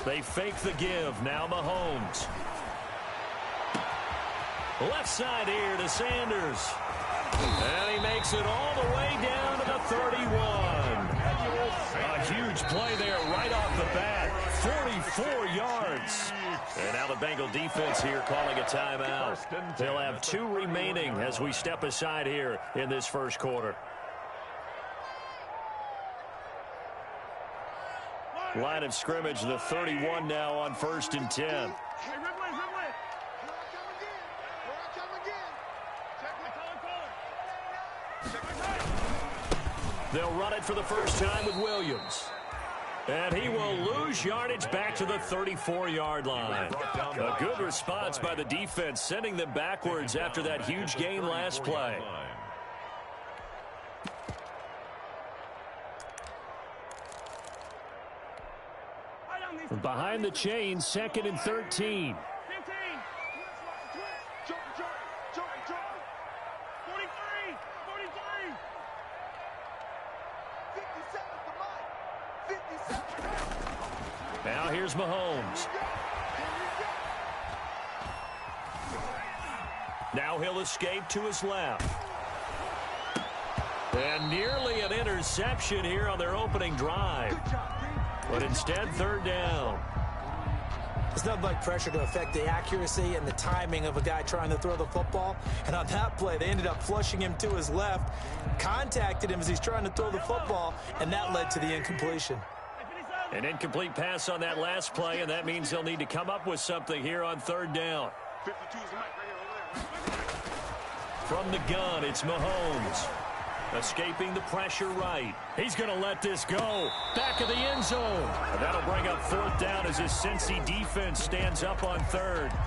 They fake the give. Now Mahomes. Left side here to Sanders. And he makes it all the way down to the 31. A huge play there right off the bat. 44 yards. And now the Bengal defense here calling a timeout. They'll have 2 remaining as we step aside here in this first quarter. Line of scrimmage, the 31 now on 1st and 10. They'll run it for the first time with Williams. And he will lose yardage back to the 34-yard line. A good response by the defense, sending them backwards after that huge gain last play. Behind the chain, 2nd and 13. Now here's Mahomes. Now he'll escape to his left. And nearly an interception here on their opening drive. But instead, 3rd down. It's nothing like pressure to affect the accuracy and the timing of a guy trying to throw the football. And on that play, they ended up flushing him to his left, contacted him as he's trying to throw the football, and that led to the incompletion. An incomplete pass on that last play, and that means they'll need to come up with something here on 3rd down. From the gun, it's Mahomes. Escaping the pressure right. He's going to let this go. Back of the end zone. And that'll bring up 4th down as his Cincy defense stands up on 3rd.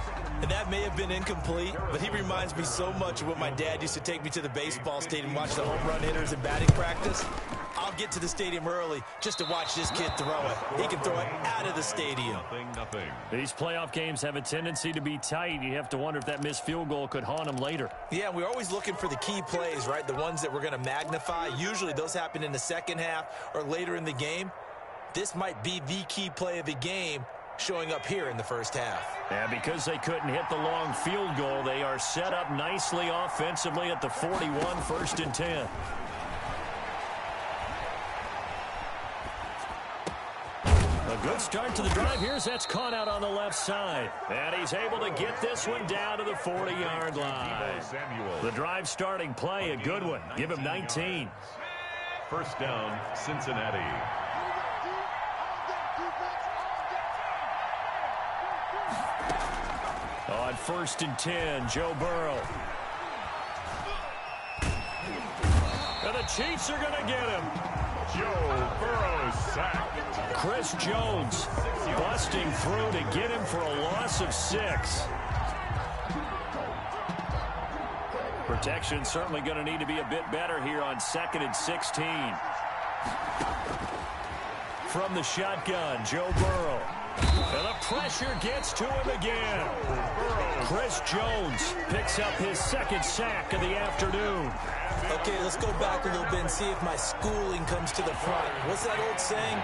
And that may have been incomplete, but he reminds me so much of when my dad used to take me to the baseball stadium and watch the home run hitters in batting practice. I'll get to the stadium early just to watch this kid throw it. He can throw it out of the stadium. Nothing. These playoff games have a tendency to be tight. You have to wonder if that missed field goal could haunt him later. Yeah, we're always looking for the key plays, right? The ones that we're going to magnify. Usually those happen in the second half or later in the game. This might be the key play of the game showing up here in the first half. And because they couldn't hit the long field goal, they are set up nicely offensively at the 41, 1st and 10. A good start to the drive. Here's that's caught out on the left side. And he's able to get this one down to the 40-yard line. The drive starting play, a good one. Give him 19. 1st down, Cincinnati. On 1st and 10, Joe Burrow. And the Chiefs are going to get him. Joe Burrow sacked. Chris Jones busting through to get him for a loss of 6. Protection certainly going to need to be a bit better here on 2nd and 16. From the shotgun, Joe Burrow. And the pressure gets to him again. Chris Jones picks up his 2nd sack of the afternoon. Okay, let's go back a little bit and see if my schooling comes to the front. What's that old saying?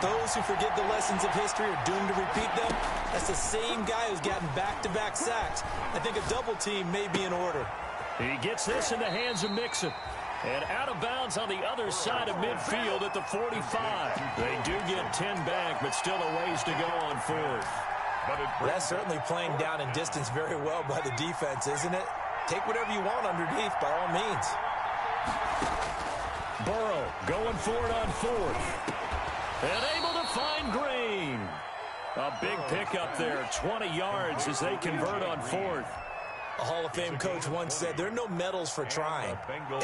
Those who forget the lessons of history are doomed to repeat them. That's the same guy who's gotten back-to-back sacks. I think a double team may be in order. He gets this in the hands of Mixon. And out of bounds on the other side of midfield at the 45. They do get 10 back, but still a ways to go on 4th. That's certainly playing down in distance very well by the defense, isn't it? Take whatever you want underneath, by all means. Burrow going for it on 4th. And able to find Green. A big pickup there, 20 yards as they convert on 4th. A Hall of Fame coach once said, there are no medals for trying.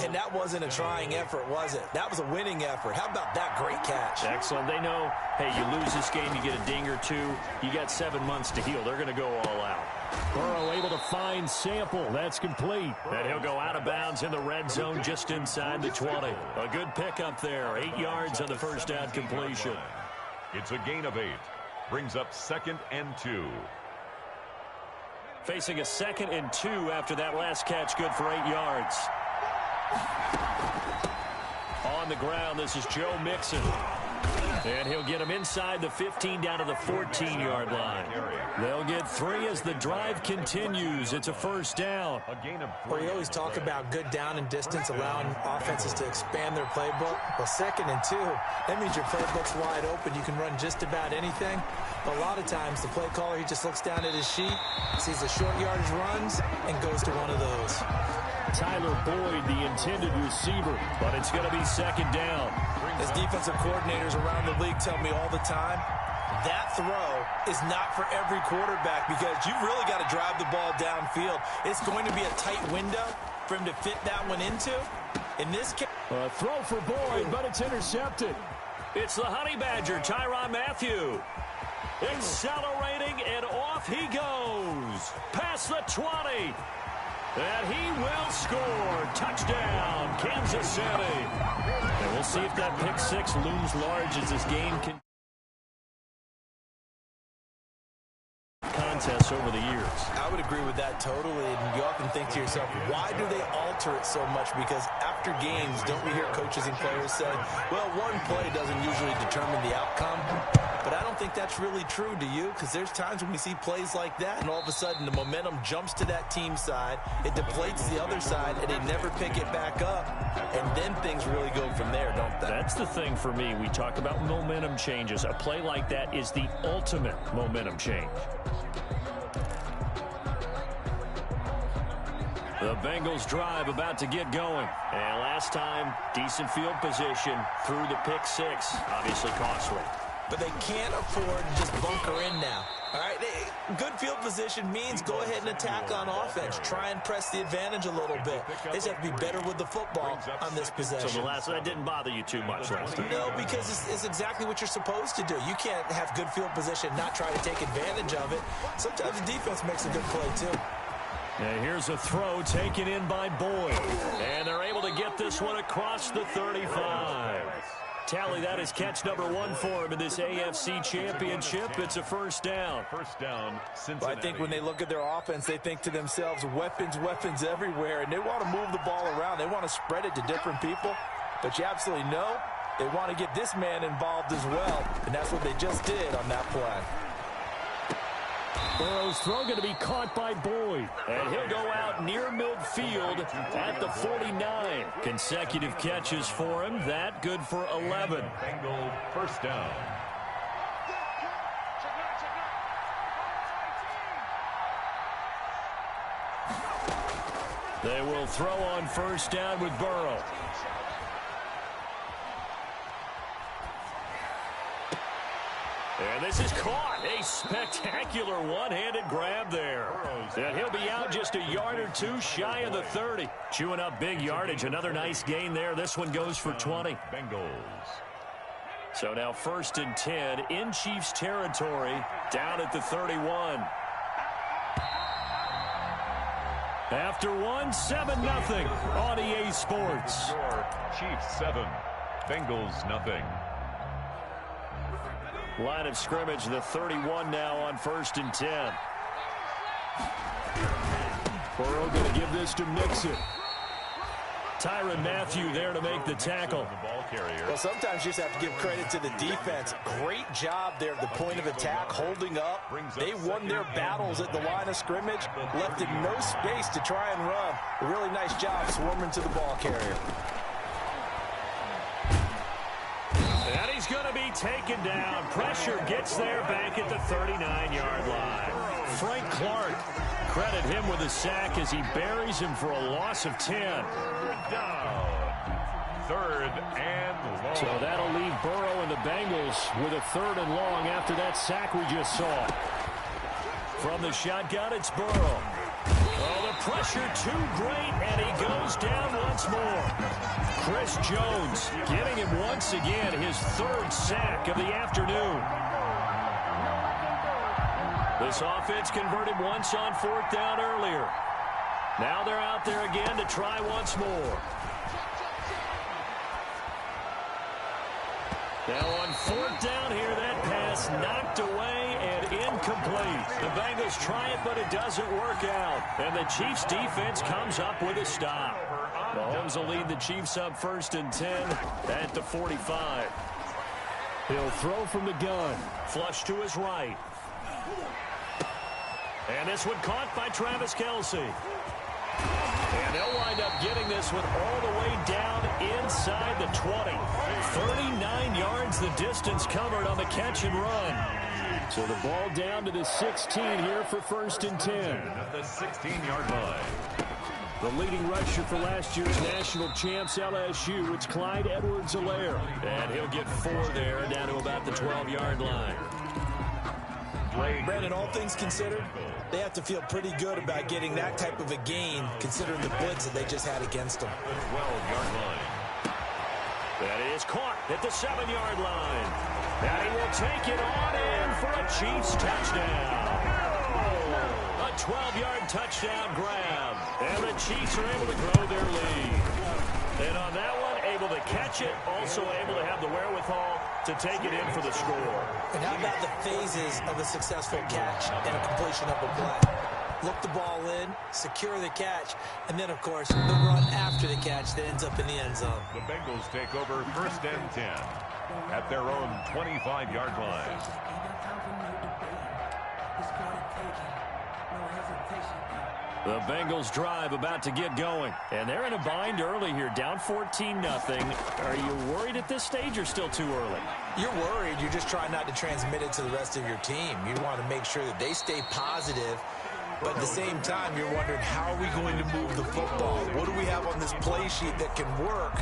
And that wasn't a trying effort, was it? That was a winning effort. How about that great catch? Excellent. They know, hey, you lose this game, you get a ding or 2. You got 7 months to heal. They're going to go all out. Burrow able to find Sample. That's complete. And he'll go out of bounds in the red zone just inside the 20. A good pickup there. 8 yards on the first down completion. It's a gain of 8. Brings up 2nd and 2. Facing a 2nd and 2 after that last catch, good for 8 yards. On the ground, this is Joe Mixon. And he'll get him inside the 15 down to the 14-yard line. They'll get 3 as the drive continues. It's a first down. Well, you always talk about good down and distance, allowing offenses to expand their playbook. Well, 2nd and 2, that means your playbook's wide open. You can run just about anything. But a lot of times, the play caller, he just looks down at his sheet, sees the short yardage runs, and goes to one of those. Tyler Boyd, the intended receiver, but it's going to be 2nd down. As defensive coordinators around the league tell me all the time, that throw is not for every quarterback because you've really got to drive the ball downfield. It's going to be a tight window for him to fit that one into. In this case, a throw for Boyd, but it's intercepted. It's the Honey Badger, Tyrann Mathieu. Accelerating, and off he goes. Past the 20. And he will score. Touchdown, Kansas City. And we'll see if that pick 6 looms large as this game can. Contests over the years. I would agree with that totally. And you often think to yourself, why do they alter it so much? Because after games, don't we hear coaches and players say, well, one play doesn't usually determine the outcome. But I don't think that's really true, do you? Because there's times when we see plays like that, and all of a sudden the momentum jumps to that team side, it deflates the other side, and they never pick it back up. And then things really go from there, don't they? That's the thing for me. We talk about momentum changes. A play like that is the ultimate momentum change. The Bengals drive about to get going. And last time, decent field position through the pick 6. Obviously costly. But they can't afford to just bunker in now. All right, good field position means go ahead and attack on offense. Try and press the advantage a little bit. They just have to be better with the football on this possession. So the last that didn't bother you too much last time? No, because it's exactly what you're supposed to do. You can't have good field position, not try to take advantage of it. Sometimes the defense makes a good play, too. And here's a throw taken in by Boyd. And they're able to get this one across the 35. Tally, that is catch number 1 for him in this AFC Championship. It's a first down. First down, Cincinnati. Well, I think when they look at their offense, they think to themselves, weapons, weapons everywhere, and they want to move the ball around. They want to spread it to different people, but you absolutely know they want to get this man involved as well, and that's what they just did on that play. Burrow's throw going to be caught by Boyd. And he'll go out near midfield at the 49. Consecutive catches for him. That good for 11. Bengal first down. They will throw on first down with Burrow. And this is caught. A spectacular one-handed grab there. And he'll be out just a yard or two shy of the 30. Chewing up big yardage. Another nice gain there. This one goes for 20. Bengals. So now 1st and 10 in Chiefs territory down at the 31. After one, 7-0 on EA Sports. Chiefs 7, Bengals nothing. Line of scrimmage, the 31 now on 1st and 10. Burrow going to give this to Mixon. Tyrann Mathieu there to make the tackle. Well, sometimes you just have to give credit to the defense. Great job there at the point of attack, holding up. They won their battles at the line of scrimmage, left in no space to try and run. A really nice job swarming to the ball carrier. And he's going to be taken down. Pressure gets there back at the 39-yard line. Frank Clark, credit him with a sack as he buries him for a loss of 10. Down. 3rd and long. So that'll leave Burrow and the Bengals with a 3rd and long after that sack we just saw. From the shotgun, it's Burrow. Oh, the pressure too great, and he goes down once more. Chris Jones getting him once again his 3rd sack of the afternoon. This offense converted once on 4th down earlier. Now they're out there again to try once more. Now on 4th down here, that pass knocked away and incomplete. The Bengals try it, but it doesn't work out. And the Chiefs defense comes up with a stop. Mahomes will lead the Chiefs up 1st and 10 at the 45. He'll throw from the gun. Flush to his right. And this one caught by Travis Kelce. And they'll wind up getting this one all the way down inside the 20. 39 yards the distance covered on the catch and run. So the ball down to the 16 here for 1st and 10. At the 16-yard line. The leading rusher for last year's national champs, LSU, it's Clyde Edwards-Helaire. And he'll get 4 there, down to about the 12-yard line. Brandon, all things considered, they have to feel pretty good about getting that type of a gain, considering the blitz that they just had against them. The 12-yard line. That is caught at the 7-yard line. And he will take it on in for a Chiefs touchdown. A 12-yard touchdown grab. And the Chiefs are able to grow their lead. And on that one, able to catch it, also able to have the wherewithal to take it in for the score. And how about the phases of a successful catch and a completion of a play? Look the ball in, secure the catch, and then, of course, the run after the catch that ends up in the end zone. The Bengals take over 1st and 10 at their own 25-yard line. The Bengals drive about to get going. And they're in a bind early here, down 14-0. Are you worried at this stage or still too early? You're worried. You're just trying not to transmit it to the rest of your team. You want to make sure that they stay positive. But at the same time, you're wondering, how are we going to move the football? What do we have on this play sheet that can work?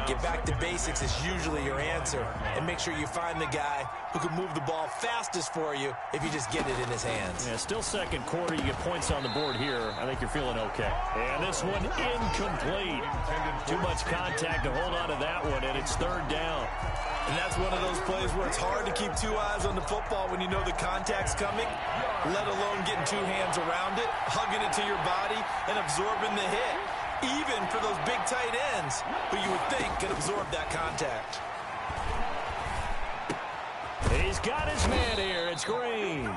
Get back to basics is usually your answer. And make sure you find the guy who can move the ball fastest for you if you just get it in his hands. Yeah, still second quarter. You get points on the board here. I think you're feeling okay. And this one incomplete. Too much contact to hold on to that one, and it's 3rd down. And that's one of those plays where it's hard to keep 2 eyes on the football when you know the contact's coming, let alone getting 2 hands around it, hugging it to your body, and absorbing the hit. Even for those big tight ends who you would think could absorb that contact. He's got his man here. It's Green.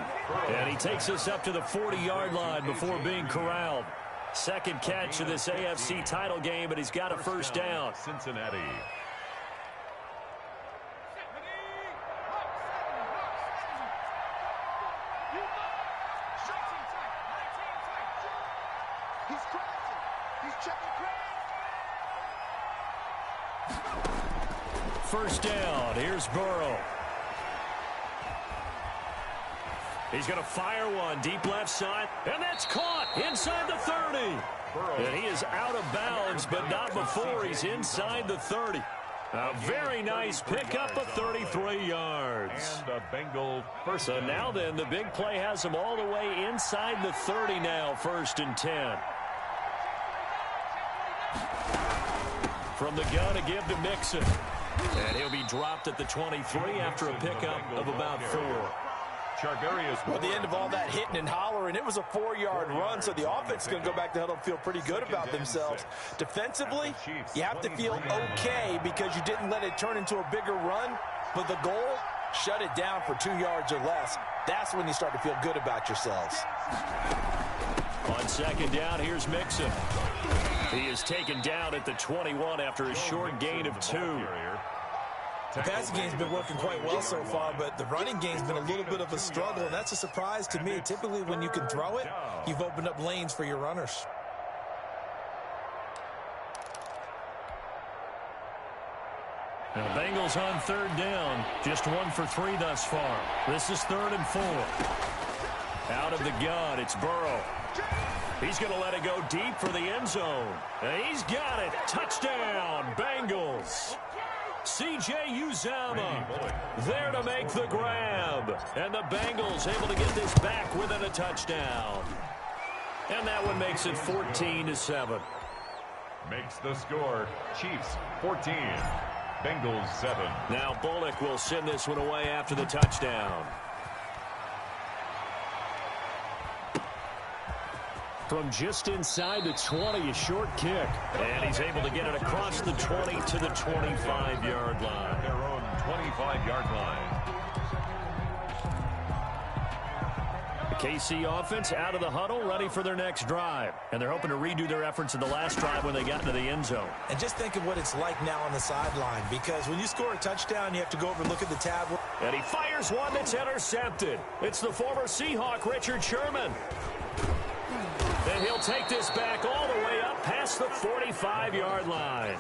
And he takes us up to the 40-yard line before being corralled. Second catch of this AFC title game, but he's got a 1st down. Cincinnati. First down. Here's Burrow. He's going to fire one deep left side, and that's caught inside the 30. And he is out of bounds, but not before he's inside the 30. A very nice pickup of 33 yards. And a Bengal first. So now then, the big play has him all the way inside the 30 now, 1st and 10. From the gun, a give to Mixon. And he'll be dropped at the 23 after a pickup of about 4. At the end of all that hitting and hollering, it was a 4-yard run, so the offense is going to go back to huddle and feel pretty good about themselves. Defensively, you have to feel okay because you didn't let it turn into a bigger run, but the goal, shut it down for 2 yards or less. That's when you start to feel good about yourselves. On 2nd down, here's Mixon. He is taken down at the 21 after a short gain of 2. The passing game's been working quite well so far, but the running game's been a little bit of a struggle, and that's a surprise to me. Typically, when you can throw it, you've opened up lanes for your runners. Now, the Bengals on 3rd down. Just 1 for 3 thus far. This is 3rd and 4. Out of the gun, it's Burrow. He's going to let it go deep for the end zone. And he's got it. Touchdown, Bengals. C.J. Uzomah there to make the grab. And the Bengals able to get this back within a touchdown. And that one makes it 14-7. Makes the score Chiefs 14, Bengals 7. Now Bullock will send this one away after the touchdown. From just inside the 20, a short kick. And he's able to get it across the 20 to the 25-yard line. Their own 25-yard line. KC offense out of the huddle, ready for their next drive. And they're hoping to redo their efforts in the last drive when they got into the end zone. And just think of what it's like now on the sideline, because when you score a touchdown, you have to go over and look at the tablet. And he fires one that's intercepted. It's the former Seahawk, Richard Sherman. And he'll take this back all the way up past the 45-yard line.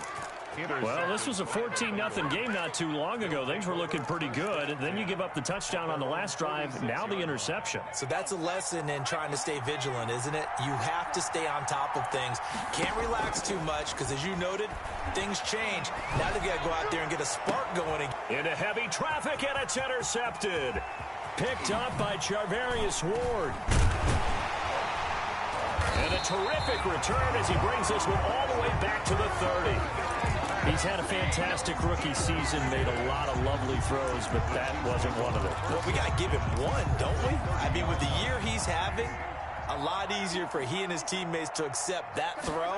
Well, this was a 14-0 game not too long ago. Things were looking pretty good. Then you give up the touchdown on the last drive. Now the interception. So that's a lesson in trying to stay vigilant, isn't it? You have to stay on top of things. Can't relax too much because, as you noted, things change. Now they've got to go out there and get a spark going. Into heavy traffic, and it's intercepted. Picked up by Charvarius Ward. And a terrific return as he brings this one all the way back to the 30. He's had a fantastic rookie season, made a lot of lovely throws, but that wasn't one of them. Well, we got to give him one, don't we? I mean, with the year he's having, a lot easier for he and his teammates to accept that throw,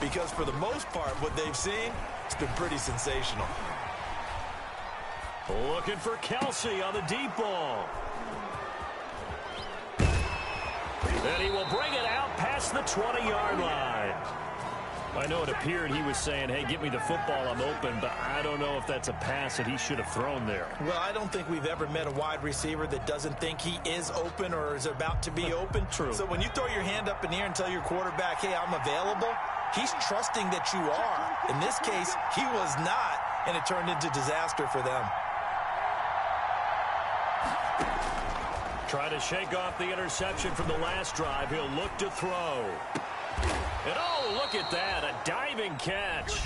because for the most part, what they've seen, it's been pretty sensational. Looking for Kelsey on the deep ball. And he will bring it out past the 20-yard line. I know it appeared he was saying, hey, give me the football, I'm open, but I don't know if that's a pass that he should have thrown there. Well, I don't think we've ever met a wide receiver that doesn't think he is open or is about to be open. True. So when you throw your hand up in the air and tell your quarterback, hey, I'm available, he's trusting that you are. In this case, he was not, and it turned into disaster for them. Try to shake off the interception from the last drive. He'll look to throw. And oh, look at that, a diving catch.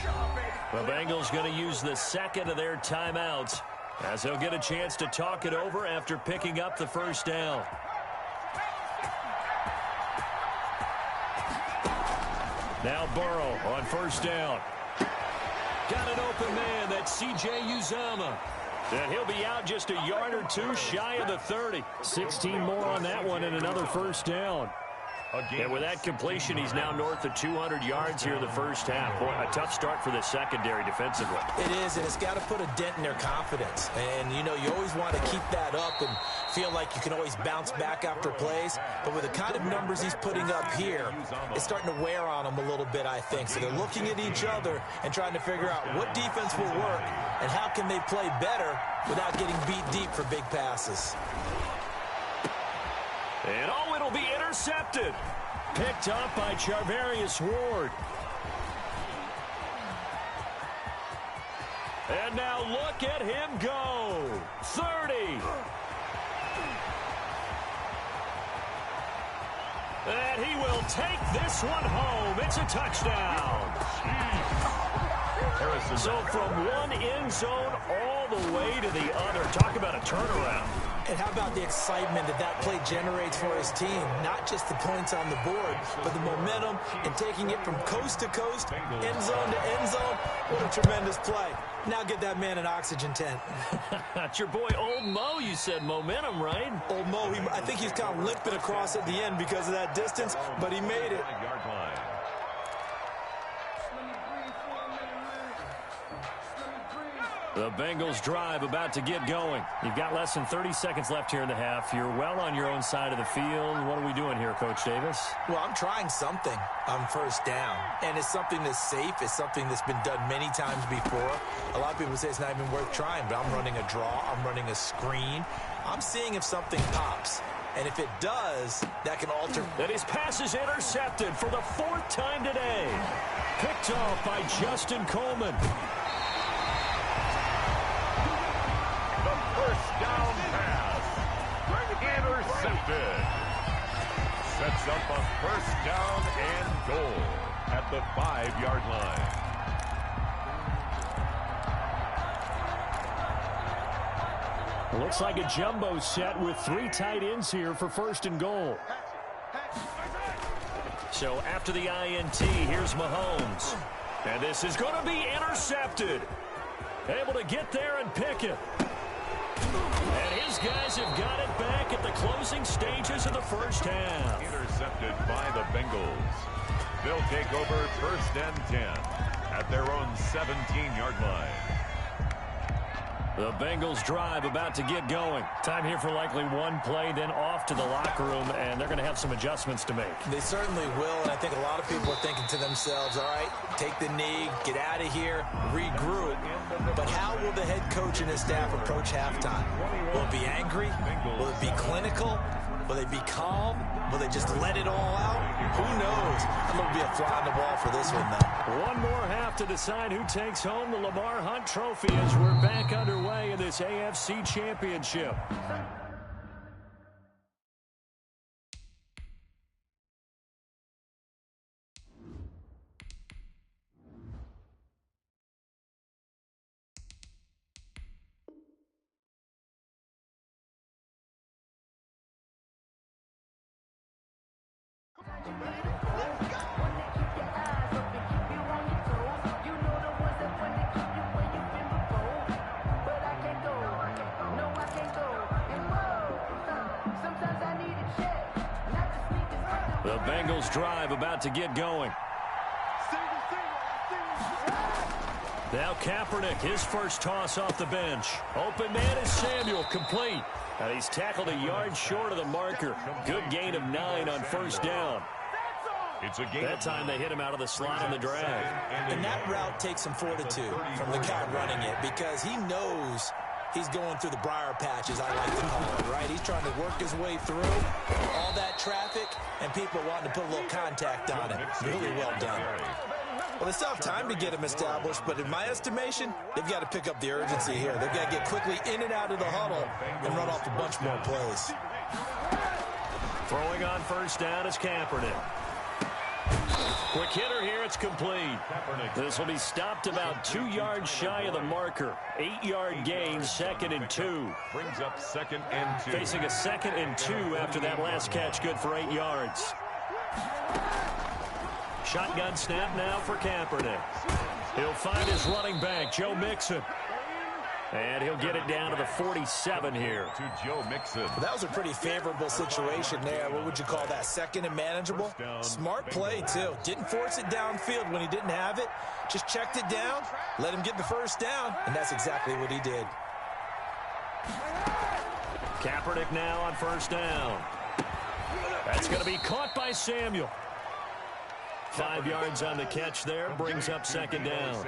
The Bengals going to use the second of their timeouts as they'll get a chance to talk it over after picking up the first down. Now Burrow on first down. Got an open man, that's C.J. Uzomah. And he'll be out just a yard or two shy of the 30. 16 more on that one and another first down. And with that completion, he's now north of 200 yards here in the first half. Boy, a tough start for the secondary defensively. It is, and it's got to put a dent in their confidence. And, you know, you always want to keep that up and feel like you can always bounce back after plays. But with the kind of numbers he's putting up here, it's starting to wear on them a little bit, I think. So they're looking at each other and trying to figure out what defense will work and how can they play better without getting beat deep for big passes. And oh, it'll be intercepted. Picked up by Charvarius Ward. And now look at him go. 30. And he will take this one home. It's a touchdown. So from one end zone all the way to the other. Talk about a turnaround. And how about the excitement that that play generates for his team? Not just the points on the board, but the momentum and taking it from coast to coast, end zone to end zone. What a tremendous play. Now get that man an oxygen tent. That's your boy Old Mo, you said. Momentum, right? Old Mo, I think he's kind of limping across at the end because of that distance, but he made it. The Bengals drive about to get going. You've got less than 30 seconds left here in the half. You're well on your own side of the field. What are we doing here, Coach Davis? Well, I'm trying something on first down, and it's something that's safe. It's something that's been done many times before. A lot of people say it's not even worth trying, but I'm running a draw. I'm running a screen. I'm seeing if something pops. And if it does, that can alter. And his pass is intercepted for the fourth time today. Picked off by Justin Coleman. First down pass. Intercepted. Sets up a first down and goal at the 5-yard line. Looks like a jumbo set with 3 tight ends here for first and goal. So after the INT, here's Mahomes. And this is going to be intercepted. Able to get there and pick it. And his guys have got it back at the closing stages of the first half. Intercepted by the Bengals. They'll take over first and 10 at their own 17-yard line. The Bengals drive about to get going. Time here for likely one play, then off to the locker room, and they're going to have some adjustments to make. They certainly will, and I think a lot of people are thinking to themselves, all right, take the knee, get out of here, regroup. But how will the head coach and his staff approach halftime? Will it be angry? Will it be clinical? Will they be calm? Will they just let it all out? Who knows? I'm going to be a fly on the wall for this one, though. One more half to decide who takes home the Lamar Hunt Trophy as we're back underway in this AFC Championship. The Bengals drive about to get going. Now Kaepernick, his first toss off the bench. Open man is Samuel, complete. And he's tackled a yard short of the marker. Good gain of 9 on first down. It's a game that time they hit him out of the slot on the drag. And that route takes some fortitude from the guy running it because he knows he's going through the briar patches, I like to call it, right? He's trying to work his way through all that traffic and people wanting to put a little contact on it. Really well done. Well, they still have time to get him established, but in my estimation, they've got to pick up the urgency here. They've got to get quickly in and out of the huddle and run off a bunch more plays. Throwing on first down is Kaepernick. Quick hitter here, it's complete. This will be stopped about 2 yards shy of the marker. 8-yard gain, 2nd and 2. Brings up 2nd and 2. Facing a 2nd and 2 after that last catch, good for 8 yards. Shotgun snap now for Kaepernick. He'll find his running back, Joe Mixon. And he'll get it down to the 47 here. To Joe Mixon. Well, that was a pretty favorable situation there. What would you call that? 2nd and manageable? Smart play, too. Didn't force it downfield when he didn't have it. Just checked it down, let him get the first down, and that's exactly what he did. Kaepernick now on first down. That's going to be caught by Samuel. 5 yards on the catch there, brings up 2nd down.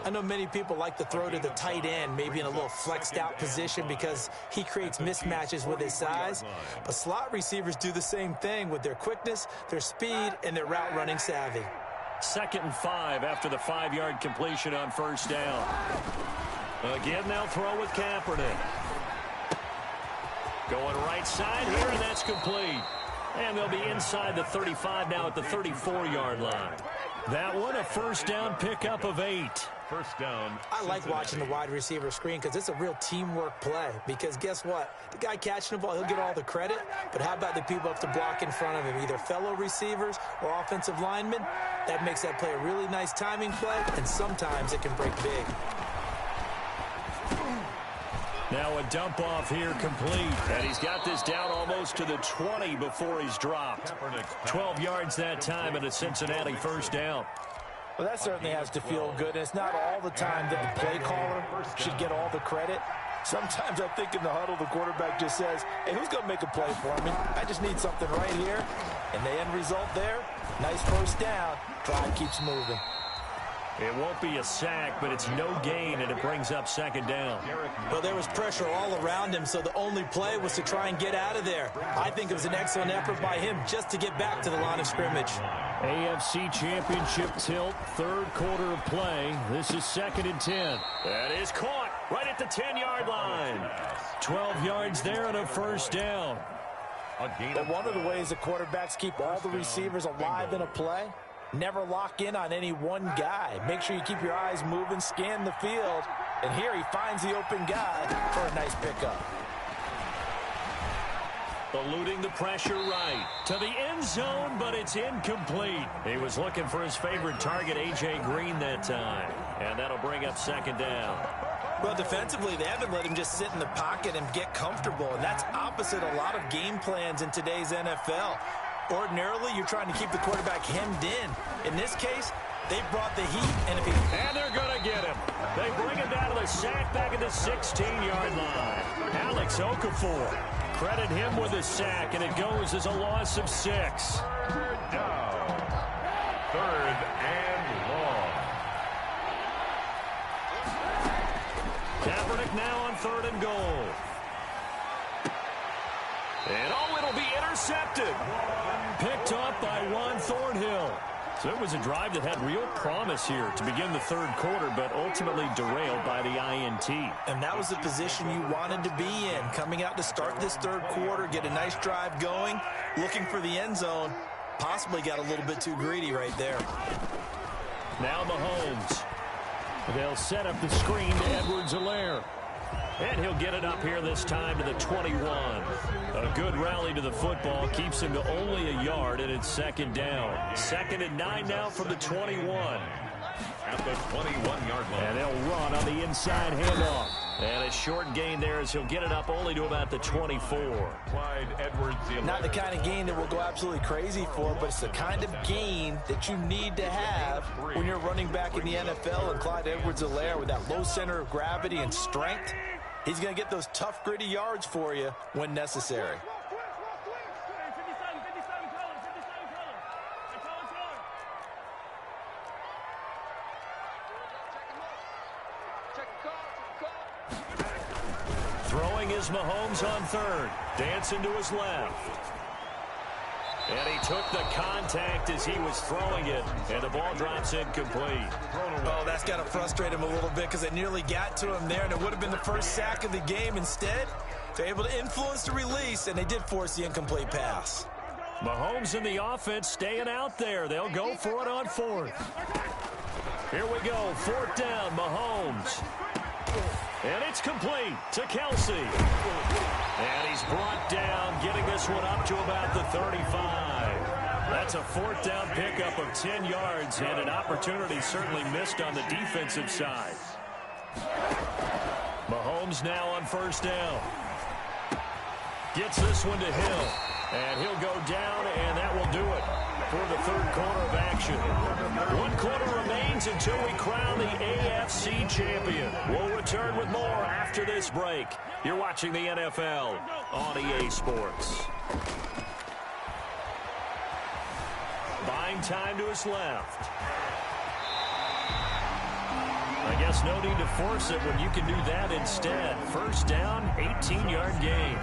I know many people like to throw to the tight end, maybe in a little flexed out position because he creates mismatches with his size. But slot receivers do the same thing with their quickness, their speed, and their route running savvy. 2nd and 5 after the 5-yard completion on first down. Again, they'll throw with Kaepernick. Going right side here, and that's complete. And they'll be inside the 35 now at the 34-yard line. That one, a first down pickup of 8. First down. I like watching the wide receiver screen because it's a real teamwork play. Because guess what? The guy catching the ball, he'll get all the credit. But how about the people up to block in front of him, either fellow receivers or offensive linemen? That makes that play a really nice timing play, and sometimes it can break big. Now a dump off here complete. And he's got this down almost to the 20 before he's dropped. 12 yards that time and a Cincinnati first down. Well, that certainly has to feel good. It's not all the time that the play caller should get all the credit. Sometimes I think in the huddle, the quarterback just says, hey, who's going to make a play for me? I just need something right here. And the end result there, nice first down. Drive keeps moving. It won't be a sack, but it's no gain, and it brings up 2nd down. Well, there was pressure all around him, so the only play was to try and get out of there. I think it was an excellent effort by him just to get back to the line of scrimmage. AFC Championship tilt, 3rd quarter of play. This is 2nd and 10. That is caught right at the 10-yard line. 12 yards there and a first down. But one of the ways the quarterbacks keep all the receivers alive in a play, never lock in on any one guy. Make sure you keep your eyes moving, scan the field. And here he finds the open guy for a nice pickup. Eluding the pressure right to the end zone, but it's incomplete. He was looking for his favorite target, A.J. Green, that time. And that'll bring up 2nd down. Well, defensively, they haven't let him just sit in the pocket and get comfortable. And that's opposite a lot of game plans in today's NFL. Ordinarily, you're trying to keep the quarterback hemmed in. In this case, They brought the heat, and they're going to get him. They bring him down to the sack back at the 16-yard line. Alex Okafor. Credit him with a sack, and it goes as a loss of 6. Third down. Third and long. Kaepernick now on 3rd and goal. And it'll be intercepted. Picked up by Juan Thornhill. So it was a drive that had real promise here to begin the 3rd quarter, but ultimately derailed by the INT. And that was the position you wanted to be in. Coming out to start this 3rd quarter, get a nice drive going, looking for the end zone. Possibly got a little bit too greedy right there. Now Mahomes. They'll set up the screen to Edwards-Helaire. And he'll get it up here this time to the 21. A good rally to the football keeps him to only a yard, and it's 2nd down. 2nd and 9 now from the 21. At the 21-yard line. And they'll run on the inside handoff. And a short gain there as he'll get it up only to about the 24. Clyde Edwards-Helaire. Not the kind of gain that we'll go absolutely crazy for, but it's the kind of gain that you need to have when you're running back in the NFL. And Clyde Edwards-Helaire, with that low center of gravity and strength, he's going to get those tough, gritty yards for you when necessary. Throwing is Mahomes on 3rd. Dancing to his left. And he took the contact as he was throwing it, and the ball drops incomplete. Oh, that's got to frustrate him a little bit because they nearly got to him there, and it would have been the first sack of the game. Instead, they're able to influence the release, and they did force the incomplete pass. Mahomes and the offense staying out there. They'll go for it on 4th. Here we go, 4th down, Mahomes. And it's complete to Kelsey. And he's brought down, getting this one up to about the 35. That's a 4th down pickup of 10 yards, and an opportunity certainly missed on the defensive side. Mahomes now on 1st down. Gets this one to Hill. And he'll go down, and that will do it for the 3rd quarter of action. 1 quarter remains until we crown the AFC champion. We'll return with more after this break. You're watching the NFL on EA Sports. Buying time to his left. I guess no need to force it when you can do that instead. 1st down, 18-yard gain.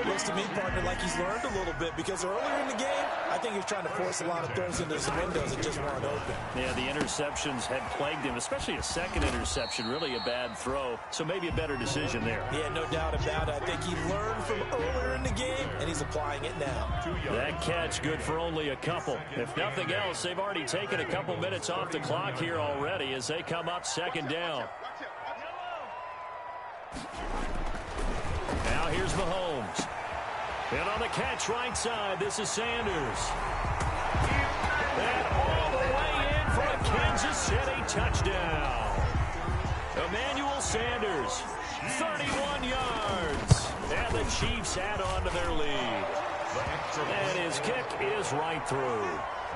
Looks to me, partner, like he's learned a little bit because earlier in the game, I think he was trying to force a lot of throws into some windows that just weren't open. Yeah, the interceptions had plagued him, especially a 2nd interception, really a bad throw. So maybe a better decision there. Yeah, no doubt about it. I think he learned from earlier in the game, and he's applying it now. That catch good for only a couple. If nothing else, they've already taken a couple minutes off the clock here already as they come up 2nd down. Now here's Mahomes. And on the catch right side, this is Sanders. And all the way in for a Kansas City touchdown. Emmanuel Sanders, 31 yards. And the Chiefs add on to their lead. And his kick is right through.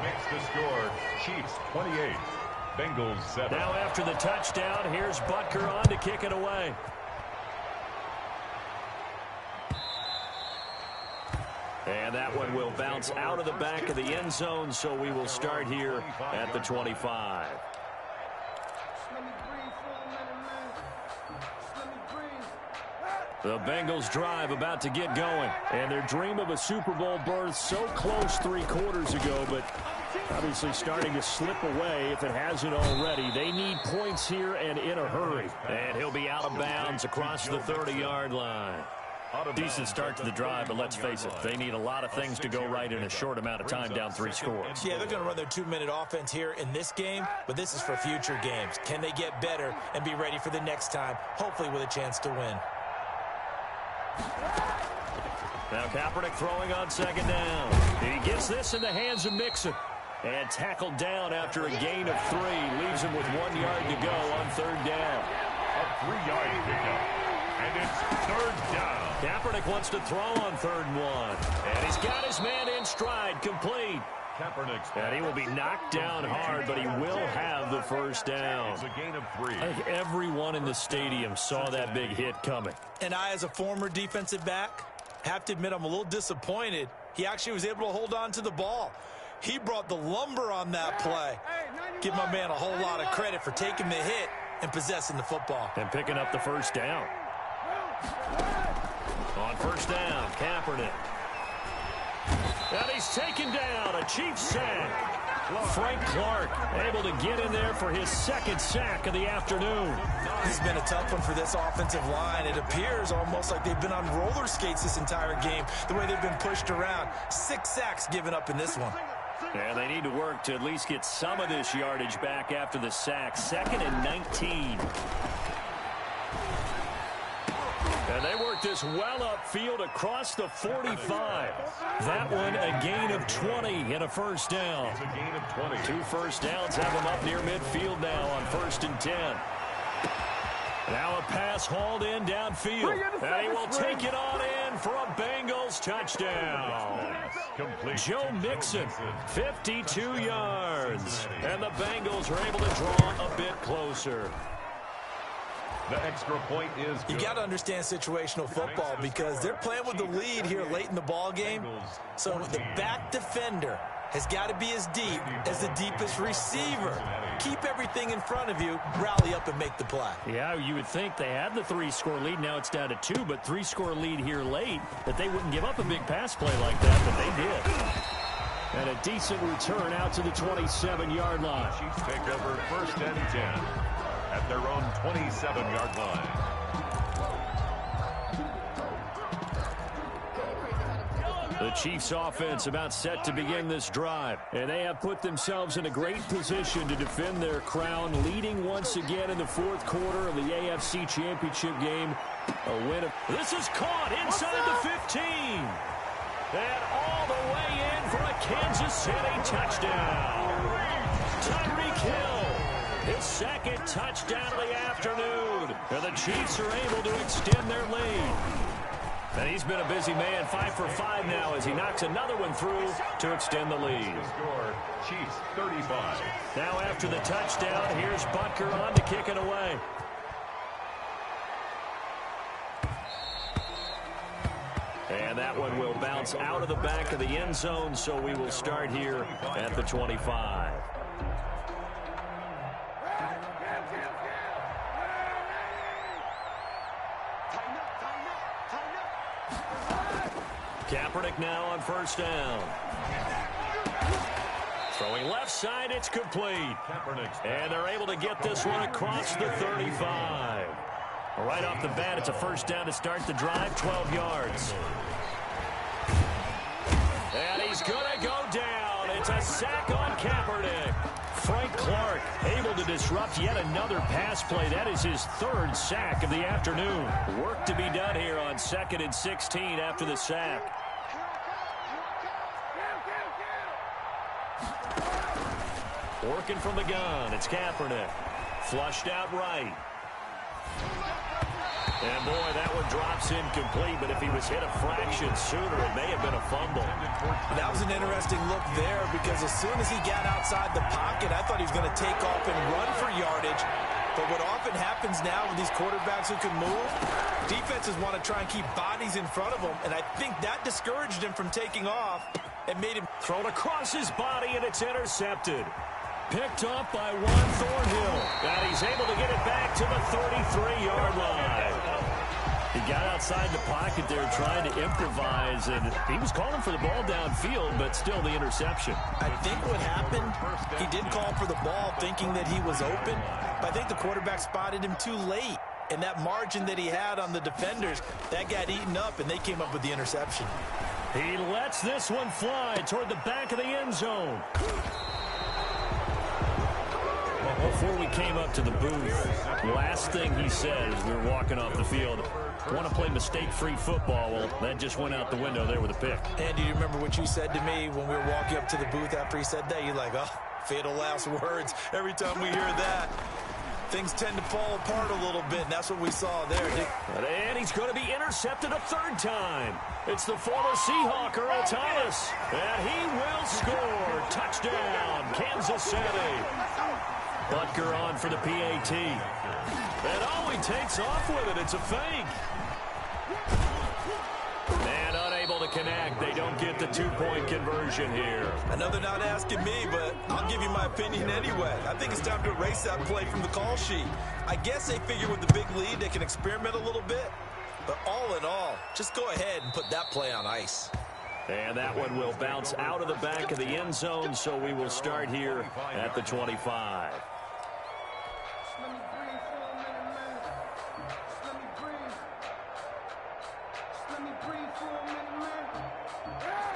Makes the score, Chiefs 28, Bengals 7. Now after the touchdown, here's Butker on to kick it away. And that one will bounce out of the back of the end zone, so we will start here at the 25. The Bengals drive about to get going, and their dream of a Super Bowl berth so close 3 quarters ago, but obviously starting to slip away if it hasn't already. They need points here and in a hurry. And he'll be out of bounds across the 30-yard line. Decent start to the drive, but let's face it, they need a lot of things to go right in a short amount of time down 3 scores. Yeah, they're going to run their 2-minute offense here in this game, but this is for future games. Can they get better and be ready for the next time, hopefully with a chance to win? Now Kaepernick throwing on 2nd down. He gets this in the hands of Mixon. And tackled down after a gain of 3. Leaves him with 1 yard to go on 3rd down. A 3-yard pickup. And it's 3rd down. Kaepernick wants to throw on 3rd and 1. And he's got his man in stride, complete. And he will be knocked down hard, but he will have the first down. It's a gain of 3. I think everyone in the stadium saw that big hit coming. And I, as a former defensive back, have to admit I'm a little disappointed. He actually was able to hold on to the ball. He brought the lumber on that play. Give my man a whole lot of credit for taking the hit and possessing the football. And picking up the first down. On first down, Kaepernick. And he's taken down, a Chiefs sack. Frank Clark able to get in there for his second sack of the afternoon. This has been a tough one for this offensive line. It appears almost like they've been on roller skates this entire game, the way they've been pushed around. 6 sacks given up in this one. And they need to work to at least get some of this yardage back after the sack. 2nd and 19. And they work this well upfield across the 45. That one a gain of 20 and a first down. It's a gain of 20. 2 first downs have him up near midfield now on 1st and 10. Now a pass hauled in downfield. And he will take it on in for a Bengals touchdown. Complete. Joe Mixon, 52 yards. And the Bengals are able to draw a bit closer. The extra point is good. You got to understand situational football because they're playing with the lead here late in the ball game. So the back defender has got to be as deep as the deepest receiver. Keep everything in front of you, rally up and make the play. Yeah, you would think they had the 3-score lead. Now it's down to 2, but 3-score lead here late, that they wouldn't give up a big pass play like that, but they did. And a decent return out to the 27-yard line. Chiefs take over 1st and 10 at their own 27-yard line. The Chiefs offense about set to begin this drive, and they have put themselves in a great position to defend their crown, leading once again in the 4th quarter of the AFC Championship game. A win. This is caught inside the 15. And all the way in for a Kansas City touchdown. Tyreek Hill, his 2nd touchdown of the afternoon. And the Chiefs are able to extend their lead. And he's been a busy man, 5 for 5 now as he knocks another one through to extend the lead. Score, Chiefs 35. Now after the touchdown, here's Butker on to kick it away. And that one will bounce out of the back of the end zone, so we will start here at the 25. Kaepernick now on first down. Throwing left side, it's complete. And they're able to get this one across the 35. Right off the bat, it's a first down to start the drive, 12 yards. And he's going to go down. It's a sack on Kaepernick. Frank Clark able to disrupt yet another pass play. That is his 3rd sack of the afternoon. Work to be done here on 2nd and 16 after the sack. Working from the gun, it's Kaepernick. Flushed out right. And boy, that one drops incomplete, but if he was hit a fraction sooner, it may have been a fumble. That was an interesting look there because as soon as he got outside the pocket, I thought he was going to take off and run for yardage. But what often happens now with these quarterbacks who can move, defenses want to try and keep bodies in front of them, and I think that discouraged him from taking off and made him thrown across his body, and it's intercepted. Picked up by Juan Thornhill. And he's able to get it back to the 33-yard line. He got outside the pocket there trying to improvise, and he was calling for the ball downfield, but still the interception. I think what happened, he did call for the ball thinking that he was open, but I think the quarterback spotted him too late. And that margin that he had on the defenders, that got eaten up, and they came up with the interception. He lets this one fly toward the back of the end zone. Before we came up to the booth, last thing he said as we were walking off the field, want to play mistake-free football. Well, that just went out the window there with a pick. And do you remember what you said to me when we were walking up to the booth after he said that? You're like, oh, fatal last words every time we hear that. things tend to fall apart a little bit, and that's what we saw there. And he's going to be intercepted a third time. It's the former Seahawk, Earl Thomas, and he will score. Touchdown, Kansas City. Butker on for the PAT. And oh, he takes off with it. It's a fake. And unable to connect. They don't get the two-point conversion here. I know they're not asking me, but I'll give you my opinion anyway. I think it's time to erase that play from the call sheet. I guess they figure with the big lead they can experiment a little bit. But all in all, just go ahead and put that play on ice. And that one will bounce out of the back of the end zone, so we will start here at the 25.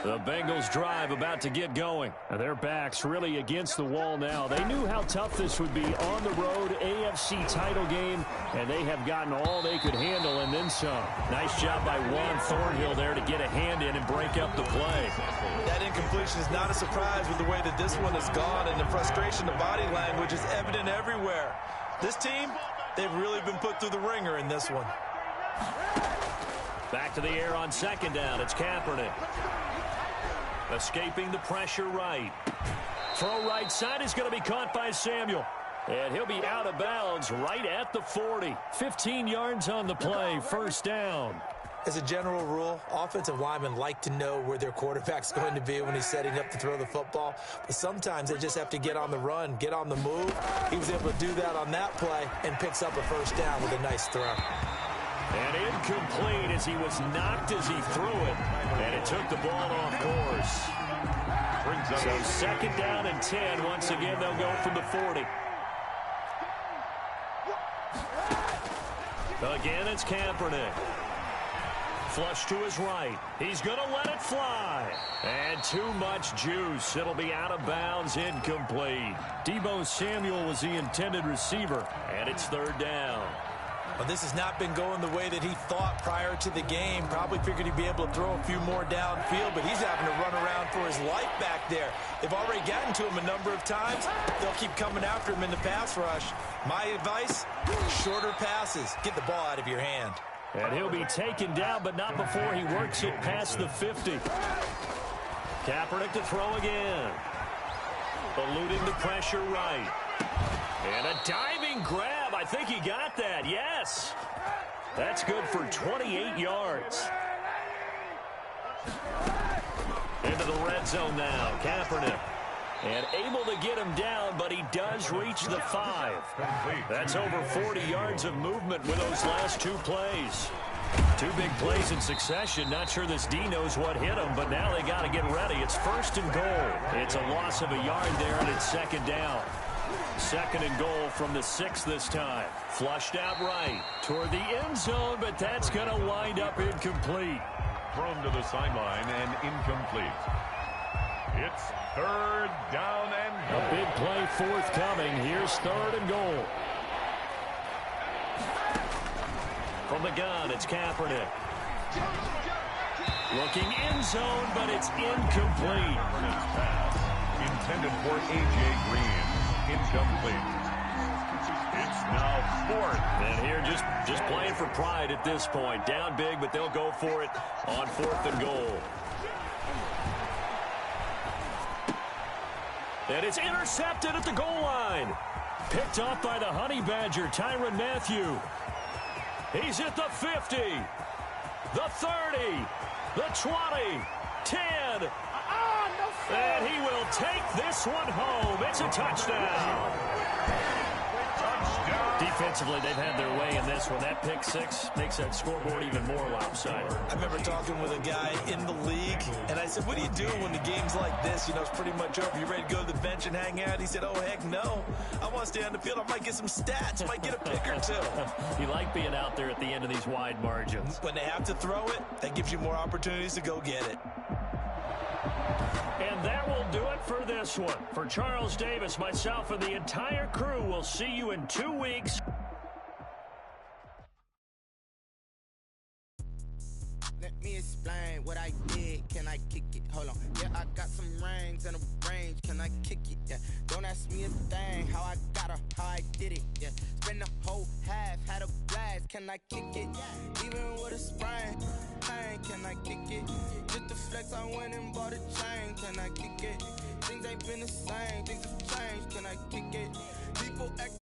The Bengals drive about to get going. Their backs really against the wall now. They knew how tough this would be on the road, AFC title game, and they have gotten all they could handle and then some. Nice job by Juan Thornhill there to get a hand in and break up the play. That incompletion is not a surprise with the way that this one has gone, and the frustration, the body language is evident everywhere. This team, they've really been put through the ringer in this one. Back to the air on second down. It's Kaepernick. Escaping the pressure right. Throw right side is going to be caught by Samuel. And he'll be out of bounds right at the 40. 15 yards on the play. First down. As a general rule, offensive linemen like to know where their quarterback's going to be when he's setting up to throw the football. But sometimes they just have to get on the run, get on the move. He was able to do that on that play and picks up a first down with a nice throw. And incomplete as he was knocked as he threw it. And it took the ball off course. So second down and 10. Once again, they'll go from the 40. Again, it's Kaepernick. Flush to his right. He's going to let it fly. And too much juice. It'll be out of bounds, incomplete. Deebo Samuel was the intended receiver. And it's third down. Well, this has not been going the way that he thought prior to the game. Probably figured he'd be able to throw a few more downfield, but he's having to run around for his life back there. They've already gotten to him a number of times. They'll keep coming after him in the pass rush. My advice, shorter passes. Get the ball out of your hand. And he'll be taken down, but not before he works it past the 50. Kaepernick to throw again. Eluding the pressure right. And a diving grab. I think he got that. Yes. That's good for 28 yards. Into the red zone now. Kaepernick. And able to get him down, but he does reach the 5. That's over 40 yards of movement with those last two plays. Two big plays in succession. Not sure this D knows what hit him, but now they got to get ready. It's first and goal. It's a loss of a yard there, and it's second down. Second and goal from the 6 this time. Flushed out right toward the end zone, but that's going to wind up incomplete. Thrown to the sideline and incomplete. It's third down and goal. A big play forthcoming. Here's third and goal. From the gun, it's Kaepernick. Looking end zone, but it's incomplete. Intended for A.J. Green. Incomplete. It's now fourth. And here just playing for pride at this point. Down big, but they'll go for it on fourth and goal. And it's intercepted at the goal line. Picked off by the Honey Badger, Tyrann Mathieu. He's at the 50, the 30, the 20, 10. And he will take this one home. It's a touchdown. Defensively, they've had their way in this one. That pick 6 makes that scoreboard even more lopsided. I remember talking with a guy in the league, and I said, what do you do when the game's like this? You know, it's pretty much over. You ready to go to the bench and hang out? He said, oh, heck no. I want to stay on the field. I might get some stats. I might get a pick or two. You like being out there at the end of these wide margins. When they have to throw it, that gives you more opportunities to go get it. And that will do it for this one. For Charles Davis, myself, and the entire crew, we'll see you in 2 weeks. Let me explain. ain't what I did, can I kick it? Hold on, yeah, I got some rings and a range, can I kick it? Yeah, don't ask me a thing, how I got her, how I did it. Yeah, spend the whole half, had a blast, can I kick it? Even with a sprain, can I kick it? Just the flex, I went and bought a chain, can I kick it? Things ain't been the same, things have changed, can I kick it? People act